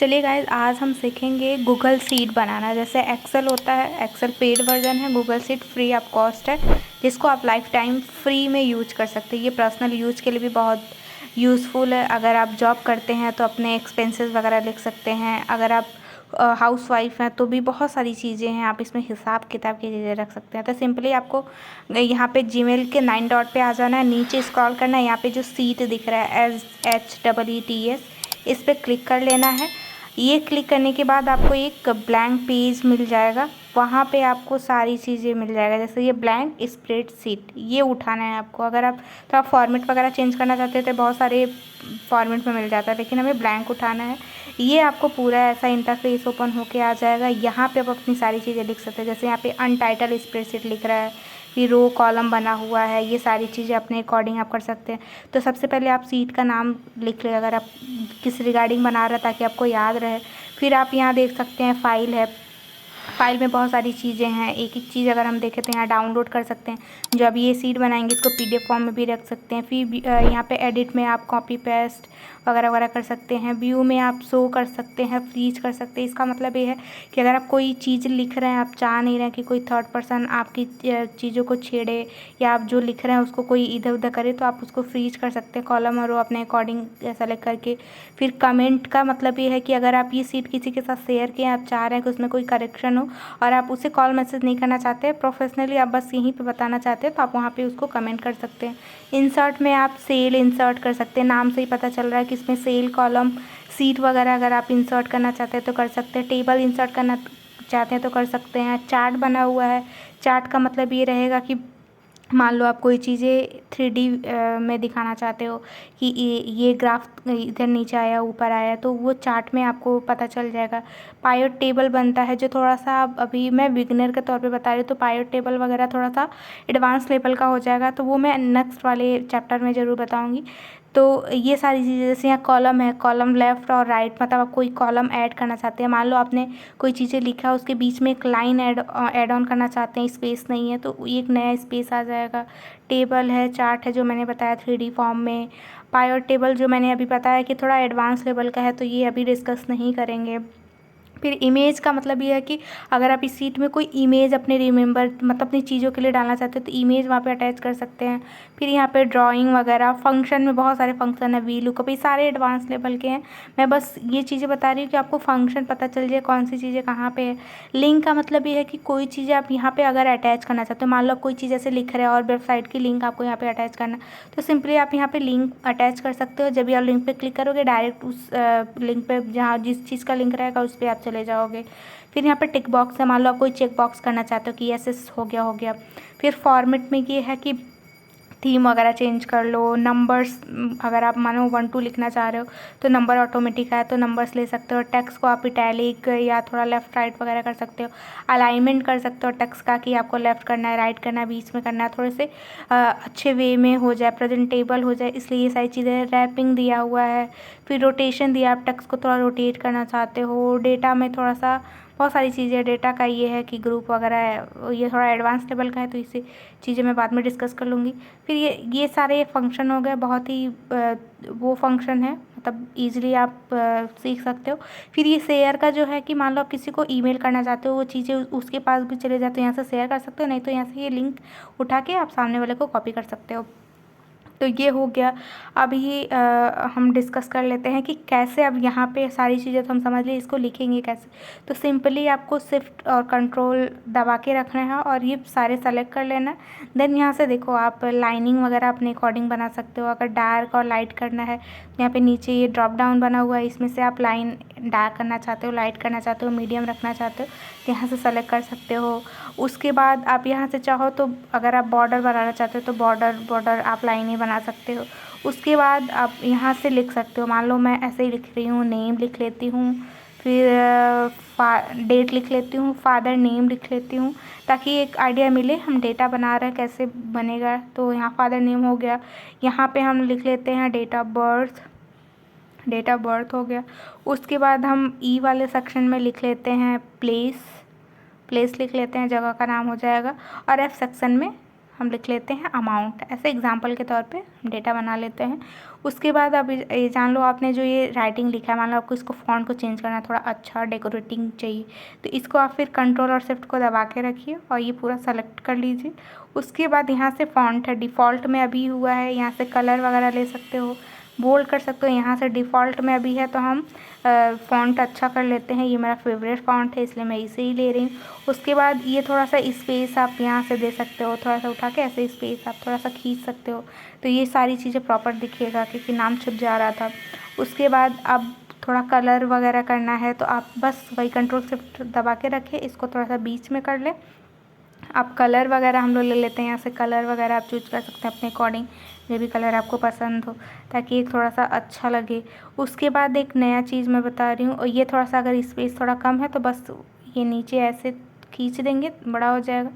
चलिए गाइस, आज हम सीखेंगे गूगल शीट बनाना। जैसे एक्सेल होता है, एक्सेल पेड वर्जन है, Google sheet free of cost है, जिसको आप लाइफ टाइम फ्री में यूज कर सकते हैं। ये पर्सनल यूज के लिए भी बहुत यूज़फुल है। अगर आप जॉब करते हैं तो अपने एक्सपेंसेस वगैरह लिख सकते हैं। अगर आप हाउस वाइफ हैं तो भी बहुत सारी चीज़ें हैं, आप इसमें हिसाब किताब की चीज़ें रख सकते हैं। तो सिंपली आपको यहाँ पे जीमेल के 9 डॉट पे आ जाना है, नीचे स्क्रॉल करना है, यहाँ पे जो सीट दिख रहा है SHEETS, इस पर क्लिक कर लेना है। ये क्लिक करने के बाद आपको एक ब्लैंक पेज मिल जाएगा, वहाँ पे आपको सारी चीज़ें मिल जाएगा। जैसे ये ब्लैंक स्प्रेडशीट, ये उठाना है आपको। अगर आप थोड़ा फॉर्मेट वगैरह चेंज करना चाहते हैं तो बहुत सारे फॉर्मेट में मिल जाता है, लेकिन हमें ब्लैंक उठाना है। ये आपको पूरा ऐसा इंटरफेस ओपन होके आ जाएगा। यहाँ पे आप अपनी सारी चीज़ें लिख सकते हैं। जैसे यहाँ पे अनटाइटल स्प्रेडशीट लिख रहा है, फिर रो कॉलम बना हुआ है, ये सारी चीज़ें अपने अकॉर्डिंग आप कर सकते हैं। तो सबसे पहले आप सीट का नाम लिख लें, अगर आप किस रिगार्डिंग बना रहे हैं ताकि आपको याद रहे। फिर आप यहाँ देख सकते हैं फाइल है, फाइल में बहुत सारी चीज़ें हैं। एक एक चीज़ अगर हम देखें तो यहाँ डाउनलोड कर सकते हैं। जो अब ये सीट बनाएंगे इसको PDF फॉर्म में भी रख सकते हैं। फिर यहाँ पे एडिट में आप कॉपी पेस्ट वगैरह वगैरह कर सकते हैं। व्यू में आप शो कर सकते हैं, फ्रीज कर सकते हैं। इसका मतलब ये है कि अगर आप कोई चीज़ लिख रहे हैं, आप चाह नहीं रहे हैं कि कोई थर्ड पर्सन आपकी चीज़ों को छेड़े या आप जो लिख रहे हैं उसको कोई इधर उधर करे, तो आप उसको फ्रीज कर सकते हैं कॉलम और रो अपने अकॉर्डिंग सेलेक्ट करके। फिर कमेंट का मतलब ये है कि अगर आप ये सीट किसी के साथ शेयर किए, आप चाह रहे हैं कि उसमें कोई करेक्शन हो और आप उसे कॉल मैसेज नहीं करना चाहते, प्रोफेशनली आप बस यहीं पे बताना चाहते हैं, तो आप वहाँ पे उसको कमेंट कर सकते हैं। इंसर्ट में आप सेल इंसर्ट कर सकते हैं, नाम से ही पता चल रहा है कि इसमें सेल कॉलम सीट वगैरह अगर आप इंसर्ट करना चाहते हैं तो कर सकते हैं। टेबल इंसर्ट करना चाहते हैं तो कर सकते हैं। चार्ट बना हुआ है, चार्ट का मतलब ये रहेगा कि मान लो आप कोई चीज़ें 3D में दिखाना चाहते हो कि ये ग्राफ इधर नीचे आया ऊपर आया, तो वो चार्ट में आपको पता चल जाएगा। पायोट टेबल बनता है, जो थोड़ा सा अभी मैं बिगिनर के तौर पे बता रही हूँ, तो पायोट टेबल वगैरह थोड़ा सा एडवांस लेवल का हो जाएगा, तो वो मैं नेक्स्ट वाले चैप्टर में ज़रूर बताऊँगी। तो ये सारी चीज़ें, जैसे यहाँ कॉलम है, कॉलम लेफ़्ट और राइट, मतलब आप कोई कॉलम ऐड करना चाहते हैं। मान लो आपने कोई चीज़ें लिखा है, उसके बीच में एक लाइन ऐड ऑन करना चाहते हैं, स्पेस नहीं है तो एक नया स्पेस आ जाएगा। टेबल है, चार्ट है जो मैंने बताया 3D फॉर्म में। पायोट टेबल जो मैंने अभी बताया कि थोड़ा एडवांस लेवल का है, तो ये अभी डिस्कस नहीं करेंगे। फिर इमेज का मतलब ये है कि अगर आप इस सीट में कोई इमेज अपने रिमेंबर मतलब अपनी चीज़ों के लिए डालना चाहते हो तो इमेज वहाँ पे अटैच कर सकते हैं। फिर यहाँ पे ड्राइंग वगैरह, फंक्शन में बहुत सारे फंक्शन है, वी लुकअप, ये सारे एडवांस लेवल के हैं। मैं बस ये चीज़ें बता रही हूँ कि आपको फंक्शन पता चल जाए कौन सी चीज़ें कहाँ पे है। लिंक का मतलब ये है कि कोई चीज़ें आप यहाँ पे अगर अटैच करना चाहते हो, मान लो आप कोई चीज़ ऐसे लिख रहे हैं और वेबसाइट की लिंक आपको यहाँ पे अटैच करना, तो सिंपली आप यहाँ पे लिंक अटैच कर सकते हो। जब भी आप लिंक पे क्लिक करोगे, डायरेक्ट उस लिंक पे जहाँ जिस चीज़ का लिंक रहेगा उस पर आप चले जाओगे। फिर यहाँ पे टिक बॉक्स है, मान लो आप कोई चेक बॉक्स करना चाहते हो कि यस हो गया हो गया। फिर फॉर्मेट में ये है कि थीम वगैरह चेंज कर लो। नंबर्स, अगर आप मानो 1 2 लिखना चाह रहे हो तो नंबर ऑटोमेटिक है तो नंबर्स ले सकते हो। टेक्स्ट को आप इटैलिक या थोड़ा लेफ़्ट राइट वगैरह कर सकते हो। अलाइनमेंट कर सकते हो टेक्स्ट का कि आपको लेफ़्ट करना है, राइट करना है, बीच में करना है, थोड़े से अच्छे वे में हो जाए, प्रेजेंटेबल हो जाए, इसलिए ये सारी चीज़ें। रैपिंग दिया हुआ है। फिर रोटेशन दिया, आप टेक्स्ट को थोड़ा रोटेट करना चाहते हो। डेटा में थोड़ा सा बहुत सारी चीज़ें, डेटा का ये है कि ग्रुप वगैरह है, ये थोड़ा एडवांस लेवल का है, तो इसे चीज़ें मैं बाद में डिस्कस कर लूँगी। फिर ये सारे फंक्शन हो गए, बहुत ही वो फंक्शन है, मतलब ईजिली आप सीख सकते हो। फिर ये शेयर का जो है कि मान लो आप किसी को ईमेल करना चाहते हो, वो चीज़ें उसके पास भी चले जाते हो, यहाँ से शेयर कर सकते हो, नहीं तो यहाँ से ये लिंक उठा के आप सामने वाले को कॉपी कर सकते हो। तो ये हो गया। अभी हम डिस्कस कर लेते हैं कि कैसे, अब यहाँ पे सारी चीज़ें तो हम समझ लिए, इसको लिखेंगे कैसे। तो सिंपली आपको शिफ्ट और कंट्रोल दबा के रखना है और ये सारे सेलेक्ट कर लेना। देन यहाँ से देखो, आप लाइनिंग वगैरह अपने अकॉर्डिंग बना सकते हो। अगर डार्क और लाइट करना है, यहाँ पे नीचे ये ड्रॉप डाउन बना हुआ है, इसमें से आप लाइन डार्क करना चाहते हो, लाइट करना चाहते हो, मीडियम रखना चाहते हो, तो यहाँ से सेलेक्ट कर सकते हो। उसके बाद आप यहाँ से चाहो तो अगर आप बॉर्डर बनाना चाहते हो तो बॉर्डर आप लाइनें बना सकते हो। उसके बाद आप यहाँ से लिख सकते हो, मान लो मैं ऐसे ही लिख रही हूँ, नेम लिख लेती हूँ, फिर डेट लिख लेती हूँ, फादर नेम लिख लेती हूँ, ताकि एक आइडिया मिले हम डेटा बना रहे हैं कैसे बनेगा। तो यहाँ फादर नेम हो गया। यहाँ पे हम लिख लेते हैं डेट ऑफ बर्थ हो गया। उसके बाद हम ई वाले सेक्शन में लिख लेते हैं प्लेस लिख लेते हैं, जगह का नाम हो जाएगा। और एफ सेक्शन में हम लिख लेते हैं अमाउंट। ऐसे एग्जांपल के तौर पे हम डेटा बना लेते हैं। उसके बाद अब ये जान लो आपने जो ये राइटिंग लिखा है, मान लो आपको इसको फ़ॉन्ट को चेंज करना है, थोड़ा अच्छा डेकोरेटिंग चाहिए, तो इसको आप फिर कंट्रोल और शिफ्ट को दबा के रखिए और ये पूरा सेलेक्ट कर लीजिए। उसके बाद यहाँ से फ़ॉन्ट है, डिफ़ॉल्ट में अभी हुआ है, यहाँ से कलर वगैरह ले सकते हो, बोल्ड कर सकते हो। यहाँ से डिफ़ॉल्ट में अभी है तो हम फ़ॉन्ट अच्छा कर लेते हैं। ये मेरा फेवरेट फ़ॉन्ट है इसलिए मैं इसे ही ले रही हूँ। उसके बाद ये थोड़ा सा स्पेस आप यहाँ से दे सकते हो, थोड़ा सा उठा के ऐसे स्पेस आप थोड़ा सा खींच सकते हो, तो ये सारी चीज़ें प्रॉपर दिखिएगा क्योंकि नाम छुप जा रहा था। उसके बाद अब थोड़ा कलर वगैरह करना है तो आप बस वही कंट्रोल शिफ्ट दबा के रखें, इसको थोड़ा सा बीच में कर लें। आप कलर वगैरह हम लोग ले लेते हैं, यहाँ से कलर वगैरह आप चूज कर सकते हैं अपने अकॉर्डिंग, जो भी कलर आपको पसंद हो, ताकि एक थोड़ा सा अच्छा लगे। उसके बाद एक नया चीज़ मैं बता रही हूँ, और ये थोड़ा सा अगर स्पेस थोड़ा कम है तो बस ये नीचे ऐसे खींच देंगे, बड़ा हो जाएगा।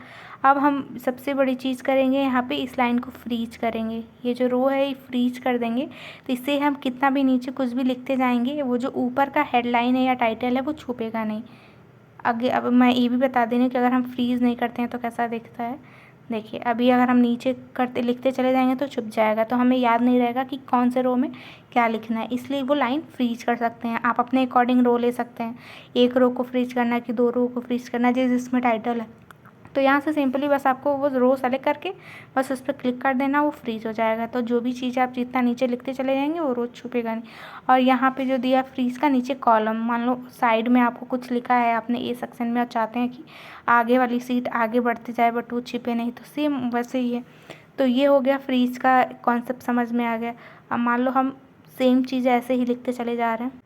अब हम सबसे बड़ी चीज़ करेंगे, यहाँ पे इस लाइन को फ्रीज करेंगे। ये जो रो है ये फ्रीज कर देंगे, तो इससे हम कितना भी नीचे कुछ भी लिखते जाएंगे, वो जो ऊपर का हेडलाइन है या टाइटल है वो छुपेगा नहीं। आगे अब मैं ये भी बता दे रही हूँ कि अगर हम फ्रीज़ नहीं करते हैं तो कैसा दिखता है। देखिए अभी अगर हम नीचे करते लिखते चले जाएंगे तो छुप जाएगा, तो हमें याद नहीं रहेगा कि कौन से रो में क्या लिखना है, इसलिए वो लाइन फ्रीज कर सकते हैं। आप अपने अकॉर्डिंग रो ले सकते हैं, एक रो को फ्रीज करना है कि 2 रो को फ्रीज करना है जिसमें टाइटल है, तो यहाँ से सिंपली बस आपको वो रो सेलेक्ट करके बस उस पर क्लिक कर देना, वो फ्रीज हो जाएगा। तो जो भी चीज़ आप जितना नीचे लिखते चले जाएंगे वो रो छुपेगा नहीं। और यहाँ पे जो दिया फ्रीज का नीचे कॉलम, मान लो साइड में आपको कुछ लिखा है आपने ए सेक्शन में और चाहते हैं कि आगे वाली सीट आगे बढ़ती जाए बट वो छिपे नहीं, तो सेम वैसे ही है। तो ये हो गया फ्रीज का कॉन्सेप्ट, समझ में आ गया। अब मान लो हम सेम चीज़ ऐसे ही लिखते चले जा रहे हैं,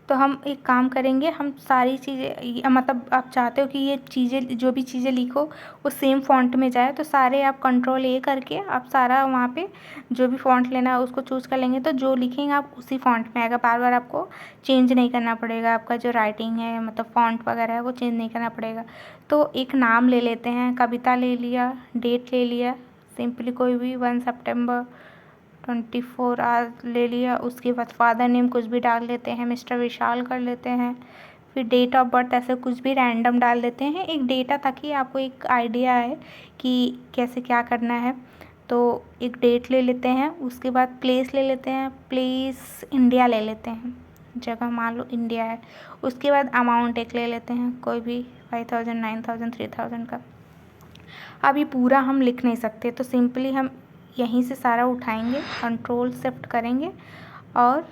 तो हम एक काम करेंगे, हम सारी चीज़ें मतलब आप चाहते हो कि ये चीज़ें जो भी चीज़ें लिखो वो सेम फ़ॉन्ट में जाए, तो सारे आप कंट्रोल ए करके आप सारा वहाँ पे जो भी फ़ॉन्ट लेना है उसको चूज़ कर लेंगे, तो जो लिखेंगे आप उसी फ़ॉन्ट में आएगा। बार बार आपको चेंज नहीं करना पड़ेगा, आपका जो राइटिंग है मतलब फ़ॉन्ट वगैरह है वो चेंज नहीं करना पड़ेगा। तो एक नाम ले लेते हैं, कविता ले लिया, डेट ले लिया, सिंपली कोई भी 1 सितंबर 24 आज ले लिया। उसके बाद फादर नेम कुछ भी डाल लेते हैं, मिस्टर विशाल कर लेते हैं, फिर डेट ऑफ बर्थ ऐसे कुछ भी रैंडम डाल देते हैं, एक डेटा, ताकि आपको एक आइडिया है कि कैसे क्या करना है। तो एक डेट ले लेते हैं, उसके बाद प्लेस ले लेते हैं, प्लेस इंडिया ले लेते हैं, जगह मान लो इंडिया है। उसके बाद अमाउंट एक ले लेते हैं, कोई भी 5000 9000 3000 का। अब ये पूरा हम लिख नहीं सकते, तो सिंपली हम यहीं से सारा उठाएंगे, कंट्रोल शिफ्ट करेंगे और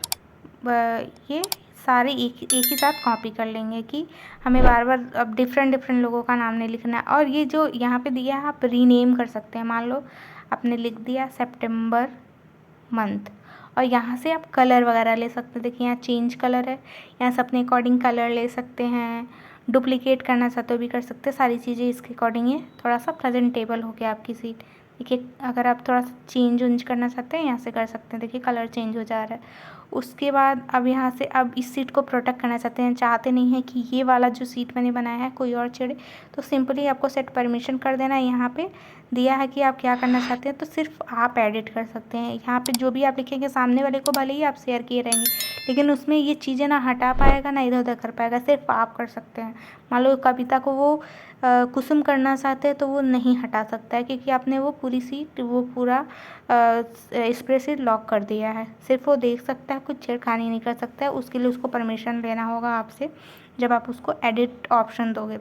ये सारे एक ही साथ कॉपी कर लेंगे कि हमें बार बार अब डिफरेंट लोगों का नाम नहीं लिखना है। और ये जो यहाँ पे दिया है आप रीनेम कर सकते हैं, मान लो आपने लिख दिया सितंबर मंथ, और यहाँ से आप कलर वगैरह ले सकते हैं। देखिए यहाँ चेंज कलर है, यहाँ से अपने अकॉर्डिंग कलर ले सकते हैं, डुप्लीकेट करना चाहते हो भी कर सकते हैं, सारी चीज़ें इसके अकॉर्डिंग है। थोड़ा सा प्रेजेंटेबल हो गया आपकी सीट। देखिए अगर आप थोड़ा सा चेंज उंज करना चाहते हैं यहाँ से कर सकते हैं, देखिए कलर चेंज हो जा रहा है। उसके बाद अब यहाँ से अब इस सीट को प्रोटेक्ट करना चाहते नहीं हैं कि ये वाला जो सीट मैंने बनाया है कोई और छेड़े, तो सिंपली आपको सेट परमिशन कर देना है। यहाँ पे दिया है कि आप क्या करना चाहते हैं, तो सिर्फ आप एडिट कर सकते हैं। यहाँ पे जो भी आप लिखेंगे सामने वाले को भले ही आप शेयर किए रहेंगे, लेकिन उसमें ये चीज़ें ना हटा पाएगा ना इधर उधर कर पाएगा, सिर्फ आप कर सकते हैं। मान लो कविता को वो कुसुम करना चाहते हैं तो वो नहीं हटा सकता है, क्योंकि आपने वो पूरी सीट वो पूरा स्प्रेडशीट लॉक कर दिया है। सिर्फ वो देख सकता है, कुछ छेड़खानी नहीं कर सकता है। उसके लिए उसको परमिशन लेना होगा आपसे, जब आप उसको एडिट ऑप्शन दोगे।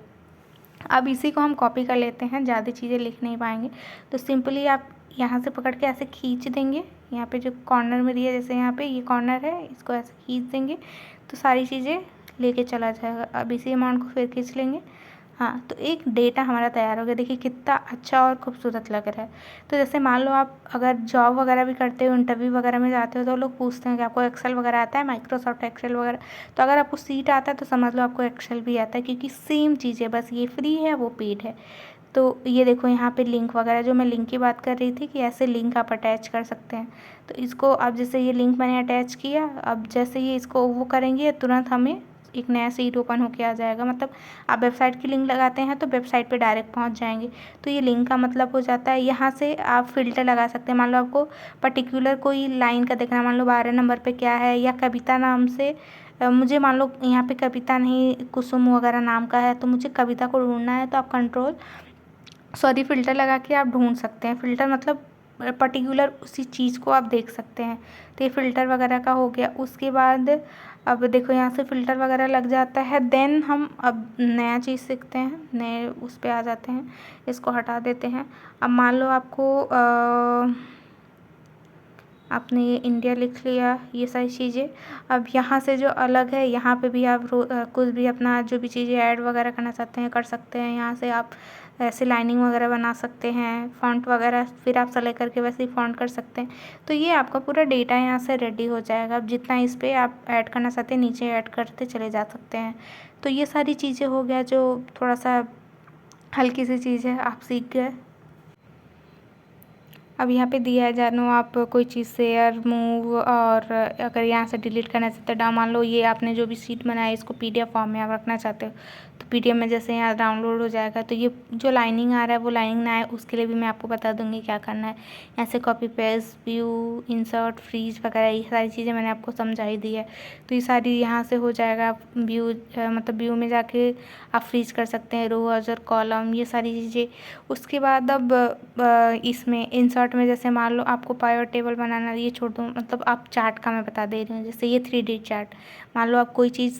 अब इसी को हम कॉपी कर लेते हैं, ज़्यादा चीज़ें लिख नहीं पाएंगे, तो सिंपली आप यहाँ से पकड़ के ऐसे खींच देंगे। यहाँ पे जो कॉर्नर में दिया, जैसे यहाँ पे ये कॉर्नर है, इसको ऐसे खींच देंगे तो सारी चीज़ें लेके चला जाएगा। अब इसी अमाउंट को फिर खींच लेंगे। हाँ, तो एक डेटा हमारा तैयार हो गया। देखिए कितना अच्छा और खूबसूरत लग रहा है। तो जैसे मान लो आप अगर जॉब वगैरह भी करते हो, इंटरव्यू वगैरह में जाते हो, तो लोग पूछते हैं कि आपको एक्सेल वगैरह आता है, माइक्रोसॉफ्ट एक्सेल वगैरह। तो अगर आपको सीट आता है तो समझ लो आपको एक्सेल भी आता है, क्योंकि सेम चीज़ है, बस ये फ्री है वो पेड है। तो ये देखो यहाँ पे लिंक वगैरह, जो मैं लिंक की बात कर रही थी कि ऐसे लिंक आप अटैच कर सकते हैं। तो इसको अब जैसे ये लिंक मैंने अटैच किया, अब जैसे ये इसको वो करेंगे तुरंत हमें एक नया सीट ओपन होके आ जाएगा। मतलब आप वेबसाइट की लिंक लगाते हैं तो वेबसाइट पे डायरेक्ट पहुंच जाएंगे। तो ये लिंक का मतलब हो जाता है। यहाँ से आप फ़िल्टर लगा सकते हैं, मान लो आपको पर्टिकुलर कोई लाइन का देखना, मान लो 12 नंबर पे क्या है, या कविता नाम से मुझे मान लो यहाँ पे कविता नहीं कुसुम वगैरह नाम का है, तो मुझे कविता को ढूंढना है, तो आप कंट्रोल सॉरी फ़िल्टर लगा के आप ढूंढ सकते हैं। फ़िल्टर मतलब पर्टिकुलर उसी चीज़ को आप देख सकते हैं। तो ये फ़िल्टर वगैरह का हो गया। उसके बाद अब देखो यहाँ से फ़िल्टर वगैरह लग जाता है। देन हम अब नया चीज़ सीखते हैं, नए उस पे आ जाते हैं। इसको हटा देते हैं। अब मान लो आपको आपने ये इंडिया लिख लिया, ये सारी चीज़ें। अब यहाँ से जो अलग है, यहाँ पे भी आप कुछ भी अपना जो भी चीज़ें ऐड वगैरह करना चाहते हैं कर सकते हैं। यहाँ से आप ऐसे लाइनिंग वगैरह बना सकते हैं, फ़ॉन्ट वगैरह फिर आप सेलेक्ट करके वैसे ही फ़ॉन्ट कर सकते हैं। तो ये आपका पूरा डेटा यहाँ से रेडी हो जाएगा। अब जितना इस पर आप ऐड करना चाहते हैं नीचे ऐड करते चले जा सकते हैं। तो ये सारी चीज़ें हो गया, जो थोड़ा सा हल्की सी चीज़ है, आप सीख गए। अब यहाँ पे दिया है, जानो आप कोई चीज़ शेयर मूव, और अगर यहाँ से डिलीट करना चाहते हो, मान लो ये आपने जो भी शीट बनाया इसको पीडीएफ फॉर्म में आप रखना चाहते हो, तो पीडीएफ में जैसे यहाँ डाउनलोड हो जाएगा। तो ये जो लाइनिंग आ रहा है वो लाइनिंग ना आए उसके लिए भी मैं आपको बता दूँगी क्या करना है। यहाँ से copy paste, view, insert, freeze वगैरह ये सारी चीज़ें मैंने आपको समझा ही दी है। तो ये सारी यहाँ से हो जाएगा। व्यू मतलब व्यू में जाके आप फ्रीज कर सकते हैं, रो और कॉलम, ये सारी चीज़ें। उसके बाद अब इसमें इंसर्ट में जैसे मान लो आपको पावर टेबल बनाना, ये छोड़ दूँ, मतलब आप चार्ट का मैं बता दे रही हूँ। जैसे ये 3D चार्ट, मान लो आप कोई चीज़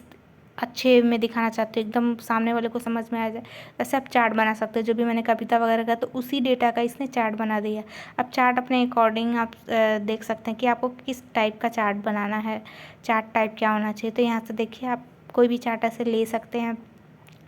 अच्छे में दिखाना चाहते हो, एकदम सामने वाले को समझ में आ जाए, वैसे आप चार्ट बना सकते हो। जो भी मैंने कविता वगैरह का, तो उसी डेटा का इसने चार्ट बना दिया। अब चार्ट अपने अकॉर्डिंग आप देख सकते हैं कि आपको किस टाइप का चार्ट बनाना है, चार्ट टाइप क्या होना चाहिए। तो यहाँ से देखिए आप कोई भी चार्ट ऐसे ले सकते हैं।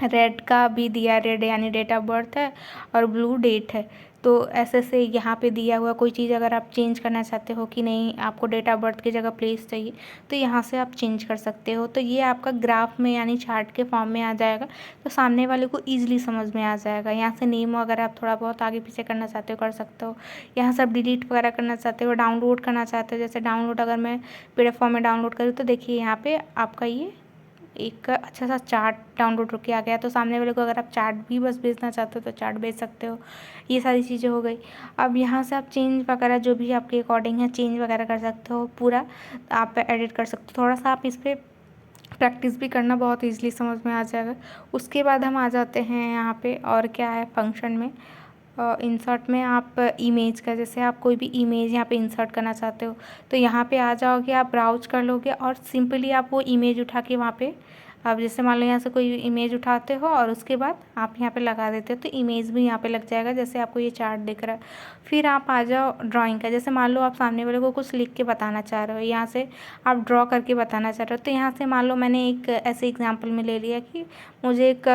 रेड का भी दिया, रेड यानी डेट ऑफ बर्थ है, और ब्लू डेट है। तो ऐसे से यहाँ पे दिया हुआ कोई चीज़ अगर आप चेंज करना चाहते हो कि नहीं आपको डेट ऑफ बर्थ की जगह प्लेस चाहिए, तो यहाँ से आप चेंज कर सकते हो। तो ये आपका ग्राफ में यानी चार्ट के फॉर्म में आ जाएगा, तो सामने वाले को ईजिली समझ में आ जाएगा। यहाँ से नेम अगर आप थोड़ा बहुत आगे पीछे करना चाहते हो कर सकते हो। यहाँ से आप डिलीट वगैरह करना चाहते हो, डाउनलोड करना चाहते हो, जैसे डाउनलोड अगर मैं पीडीएफ फॉर्म में डाउनलोड करूँ तो देखिए यहाँ पे आपका ये एक अच्छा सा चार्ट डाउनलोड होके आ गया। तो सामने वाले को अगर आप चार्ट भी बस भेजना चाहते हो तो चार्ट भेज सकते हो। ये सारी चीज़ें हो गई। अब यहाँ से आप चेंज वगैरह जो भी आपके अकॉर्डिंग है चेंज वगैरह कर सकते हो, पूरा आप एडिट कर सकते हो। थोड़ा सा आप इस पर प्रैक्टिस भी करना, बहुत ईजिली समझ में आ जाएगा। उसके बाद हम आ जाते हैं यहाँ पे, और क्या है फंक्शन में, इंसर्ट में आप इमेज का, जैसे आप कोई भी इमेज यहाँ पे इंसर्ट करना चाहते हो तो यहाँ पे आ जाओगे, आप ब्राउज कर लोगे और सिंपली आप वो इमेज उठा के वहाँ पे, अब जैसे मान लो यहाँ से कोई इमेज उठाते हो और उसके बाद आप यहाँ पे लगा देते हो, तो इमेज भी यहाँ पे लग जाएगा जैसे आपको ये चार्ट दिख रहा है। फिर आप आ जाओ ड्राइंग का, जैसे मान लो आप सामने वाले को कुछ लिख के बताना चाह रहे हो, यहाँ से आप ड्रॉ करके बताना चाह रहे हो। तो यहाँ से मान लो मैंने एक ऐसे एग्जाम्पल में ले लिया कि मुझे एक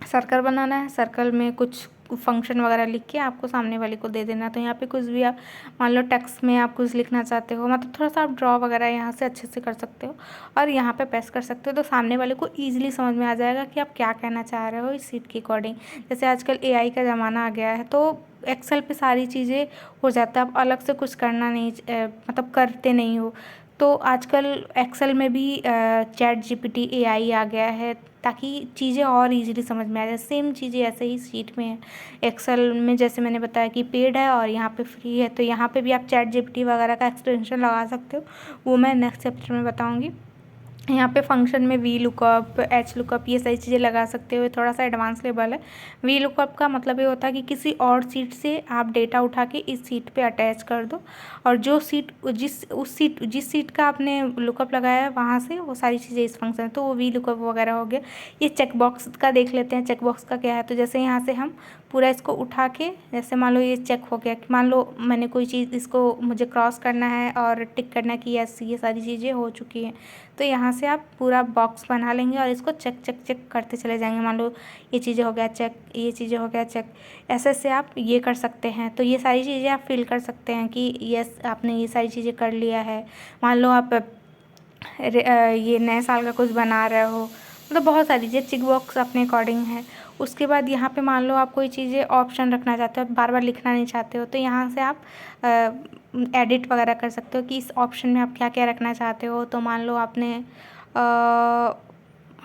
सर्कल बनाना है, सर्कल में कुछ फंक्शन वगैरह लिख के आपको सामने वाले को दे देना। तो यहाँ पे कुछ भी आप मान लो टेक्स्ट में आप कुछ लिखना चाहते हो, मतलब थोड़ा सा आप ड्रॉ वगैरह यहाँ से अच्छे से कर सकते हो और यहाँ पे पेस्ट कर सकते हो। तो सामने वाले को ईजिली समझ में आ जाएगा कि आप क्या कहना चाह रहे हो इस सीट के अकॉर्डिंग। जैसे आजकल एआई का ज़माना आ गया है, तो एक्सेल पे सारी चीज़ें हो जाता है, आप अलग से कुछ करना नहीं मतलब करते नहीं हो। तो आजकल एक्सेल में भी चैट जीपीटी एआई आ गया है, ताकि चीज़ें और इजीली समझ में आ जाए। सेम चीज़ें ऐसे ही शीट में है। एक्सेल में जैसे मैंने बताया कि पेड है और यहाँ पे फ्री है, तो यहाँ पे भी आप चैट जीपीटी वगैरह का एक्सटेंशन लगा सकते हो, वो मैं नेक्स्ट चैप्टर में बताऊँगी। यहाँ पे फंक्शन में वी लुकअप, एच लुकअप, ये सारी चीज़ें लगा सकते हो, थोड़ा सा एडवांस लेवल है। वी लुकअप का मतलब ये होता है कि किसी और सीट से आप डेटा उठा के इस सीट पे अटैच कर दो, और जो सीट जिस सीट का आपने लुकअप लगाया है वहाँ से वो सारी चीज़ें इस फंक्शन, तो वो वी लुकअप वगैरह हो गया। ये चेक बॉक्स का देख लेते हैं, चेक बॉक्स का क्या है। तो जैसे यहाँ से हम पूरा इसको उठा के, जैसे मान लो ये चेक हो गया, मान लो मैंने कोई चीज़ इसको मुझे क्रॉस करना है और टिक करना कि यस ये सारी चीज़ें हो चुकी हैं, तो यहाँ से आप पूरा बॉक्स बना लेंगे और इसको चेक चेक चेक करते चले जाएंगे। मान लो ये चीज़ें हो गया चेक, ये चीज़ें हो गया चेक, ऐसे से आप ये कर सकते हैं। तो ये सारी चीज़ें आप फिल कर सकते हैं कि यस आपने ये सारी चीज़ें कर लिया है। मान लो आप ये नए साल का कुछ बना रहे हो, मतलब बहुत सारी चीज़ें, चेक बॉक्स अपने अकॉर्डिंग है। उसके बाद यहाँ पे मान लो आप कोई चीज़ें ऑप्शन रखना चाहते हो, बार बार लिखना नहीं चाहते हो, तो यहाँ से आप एडिट वगैरह कर सकते हो कि इस ऑप्शन में आप क्या क्या रखना चाहते हो। तो मान लो आपने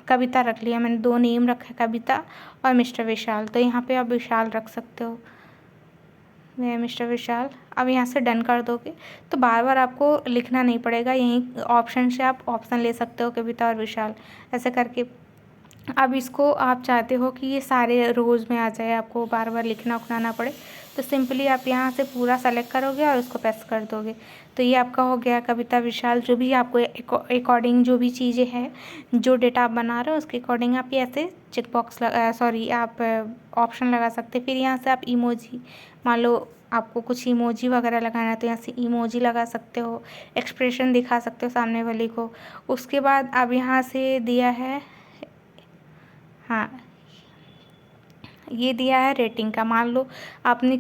कविता रख लिया, मैंने 2 नेम रखा है, कविता और मिस्टर विशाल, तो यहाँ पे आप विशाल रख सकते हो, मैं मिस्टर विशाल। अब यहाँ से डन कर दोगे तो बार बार आपको लिखना नहीं पड़ेगा, यहीं ऑप्शन से आप ऑप्शन ले सकते हो कविता और विशाल, ऐसे करके अब इसको आप चाहते हो कि ये सारे रोज़ में आ जाए, आपको बार बार लिखना उखना ना पड़े, तो सिंपली आप यहाँ से पूरा सेलेक्ट करोगे और उसको प्रेस कर दोगे। तो ये आपका हो गया कविता विशाल। जो भी आपको अकॉर्डिंग जो भी चीज़ें हैं, जो डेटा आप बना रहे हो उसके अकॉर्डिंग आप ये ऐसे चेक बॉक्स आप ऑप्शन लगा सकते हैं। फिर यहाँ से आप इमोजी, मान लो आपको कुछ इमोजी वगैरह लगाना है तो यहाँ से इमोजी लगा सकते हो, एक्सप्रेशन दिखा सकते हो सामने वाले को। उसके बाद अब यहाँ से दिया है, हाँ, ये दिया है रेटिंग का। मान लो आपने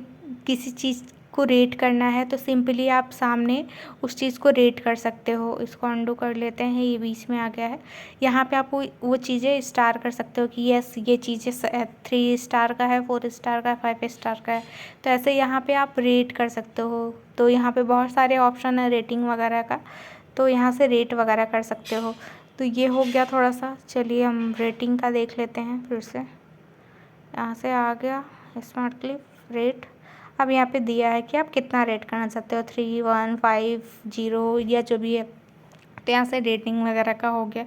किसी चीज़ को रेट करना है तो सिंपली आप सामने उस चीज़ को रेट कर सकते हो। इसको अंडू कर लेते हैं, ये बीच में आ गया है। यहाँ पे आप वो चीज़ें स्टार कर सकते हो कि यस ये चीज़ें 3 स्टार का है, 4 स्टार का है, 5 स्टार का है। तो ऐसे यहाँ पे आप रेट कर सकते हो। तो यहाँ पे बहुत सारे ऑप्शन है रेटिंग वगैरह का, तो यहाँ से रेट वगैरह कर सकते हो। तो ये हो गया थोड़ा सा। चलिए हम रेटिंग का देख लेते हैं फिर से। यहाँ से आ गया स्मार्ट क्लिप रेट। अब यहाँ पे दिया है कि आप कितना रेट करना चाहते हो, 3, 1, 5, 0 या जो भी है। तो यहाँ से रेटिंग वगैरह का हो गया।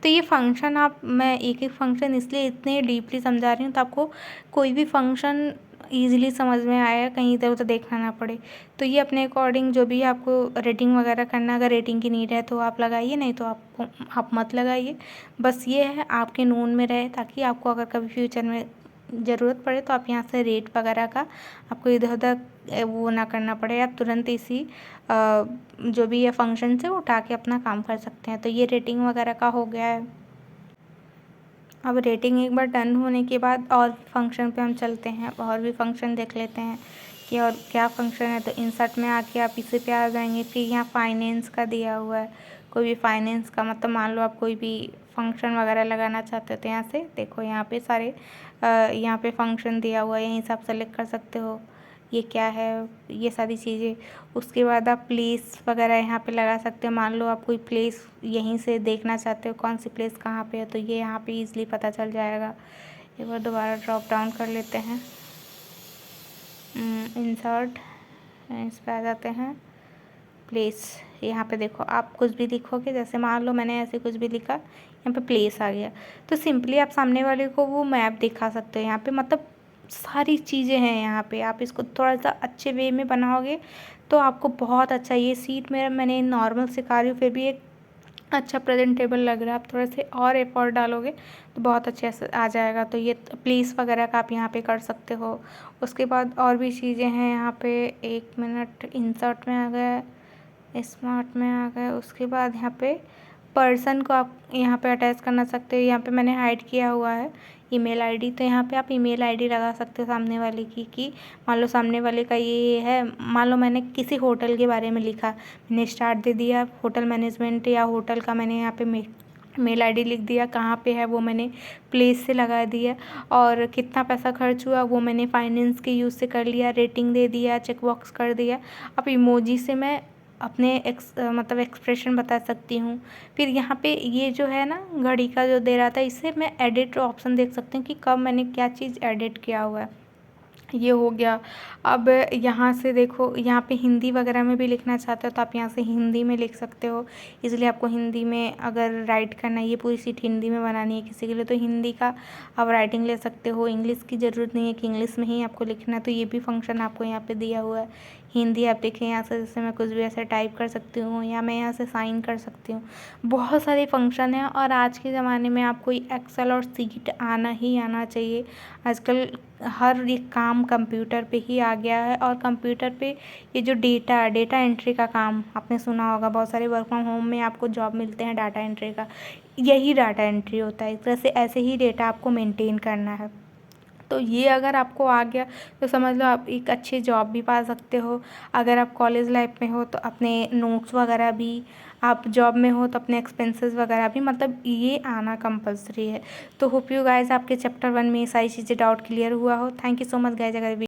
तो ये फंक्शन मैं एक एक फंक्शन इसलिए इतने डीपली समझा रही हूँ तो आपको कोई भी फंक्शन ईजिली समझ में आएगा, कहीं इधर उधर देखना ना पड़े। तो ये अपने अकॉर्डिंग जो भी आपको रेटिंग वगैरह करना, अगर रेटिंग की नीड है तो आप लगाइए, नहीं तो आप मत लगाइए। बस ये है आपके नोन में रहे, ताकि आपको अगर कभी फ्यूचर में ज़रूरत पड़े तो आप यहाँ से रेट वगैरह का आपको इधर उधर वो ना करना पड़े। आप तुरंत इसी जो भी ये फंक्शन से उठा के अपना काम कर सकते हैं। तो ये रेटिंग वगैरह का हो गया है। अब रेटिंग एक बार डन होने के बाद और फंक्शन पे हम चलते हैं, और भी फंक्शन देख लेते हैं कि और क्या फंक्शन है। तो इंसर्ट में आके आप इसी पे आ जाएंगे। फिर यहाँ फाइनेंस का दिया हुआ है, कोई भी फाइनेंस का, मतलब मान लो आप कोई भी फंक्शन वगैरह लगाना चाहते हो तो यहाँ से देखो, यहाँ पे सारे यहाँ पे फंक्शन दिया हुआ है, यहीं से आप सेलेक्ट कर सकते हो ये क्या है, ये सारी चीज़ें। उसके बाद आप प्लेस वगैरह यहाँ पे लगा सकते हो। मान लो आप कोई प्लेस यहीं से देखना चाहते हो कौन सी प्लेस कहाँ पे है, तो ये यहाँ पे ईजिली पता चल जाएगा। एक बार दोबारा ड्रॉप डाउन कर लेते हैं, इंसर्ट, इस पर आ जाते हैं, प्लेस। यहाँ पे देखो आप कुछ भी लिखोगे, जैसे मान लो मैंने ऐसे कुछ भी लिखा, यहाँ पे प्लेस आ गया। तो सिंपली आप सामने वाले को वो मैप दिखा सकते हो। यहाँ पे मतलब सारी चीज़ें हैं यहाँ पे। आप इसको थोड़ा सा अच्छे वे में बनाओगे तो आपको बहुत अच्छा, ये सीट मेरा मैंने नॉर्मल सिखा रही हूँ फिर भी एक अच्छा प्रेजेंटेबल लग रहा है। आप थोड़ा से और एफर्ट डालोगे तो बहुत अच्छे से आ जाएगा। तो ये प्लीज़ वगैरह का आप यहाँ पे कर सकते हो। उसके बाद और भी चीज़ें हैं यहाँ पे। 1 मिनट, इंसर्ट में आ गए, स्मार्ट में आ गए। उसके बाद यहाँ पे पर्सन को आप यहाँ पे अटैच करना सकते हो। यहाँ पे मैंने हाइड किया हुआ है ईमेल आईडी, तो यहाँ पे आप ईमेल आईडी लगा सकते हो सामने वाले की, कि मान लो सामने वाले का ये है, मान लो मैंने किसी होटल के बारे में लिखा, मैंने स्टार्ट दे दिया होटल मैनेजमेंट या होटल का, मैंने यहाँ पे मेल आईडी लिख दिया, कहाँ पे है वो मैंने प्लेस से लगा दिया, और कितना पैसा खर्च हुआ वो मैंने फाइनेंस के यूज़ से कर लिया, रेटिंग दे दिया, चेक बॉक्स कर दिया। अब इमोजी से मैं अपने मतलब एक्सप्रेशन बता सकती हूँ। फिर यहाँ पे ये जो है ना घड़ी का जो दे रहा था, इससे मैं एडिट ऑप्शन देख सकती हूँ कि कब मैंने क्या चीज़ एडिट किया हुआ है। ये हो गया। अब यहाँ से देखो, यहाँ पे हिंदी वगैरह में भी लिखना चाहते हो तो आप यहाँ से हिंदी में लिख सकते हो। इसलिए आपको हिंदी में अगर राइट करना है, ये पूरी सीट हिंदी में बनानी है किसी के लिए, तो हिंदी का आप राइटिंग ले सकते हो। इंग्लिश की ज़रूरत नहीं है कि इंग्लिश में ही आपको लिखना है, तो ये भी फंक्शन आपको यहाँ पे दिया हुआ है। हिंदी आप देखें यहाँ से, जैसे मैं कुछ भी ऐसे टाइप कर सकती हूँ, या मैं यहाँ से साइन कर सकती हूँ। बहुत सारे फंक्शन हैं, और आज के ज़माने में आपको एक्सेल और सीट आना ही आना चाहिए। आजकल हर एक काम कंप्यूटर पे ही आ गया है, और कंप्यूटर पे ये जो डेटा एंट्री का काम आपने सुना होगा, बहुत सारे वर्क फ्रॉम होम में आपको जॉब मिलते हैं डाटा एंट्री का, यही डाटा एंट्री होता है। इस तरह से ऐसे ही डेटा आपको मेंटेन करना है। तो ये अगर आपको आ गया तो समझ लो आप एक अच्छी जॉब भी पा सकते हो। अगर आप कॉलेज लाइफ में हो तो अपने नोट्स वगैरह भी, आप जॉब में हो तो अपने एक्सपेंसेस वगैरह भी, मतलब ये आना कंपलसरी है। तो होप यू गाइस आपके चैप्टर 1 में ये सारी चीज़ें डाउट क्लियर हुआ हो। Thank you so much guys. अगर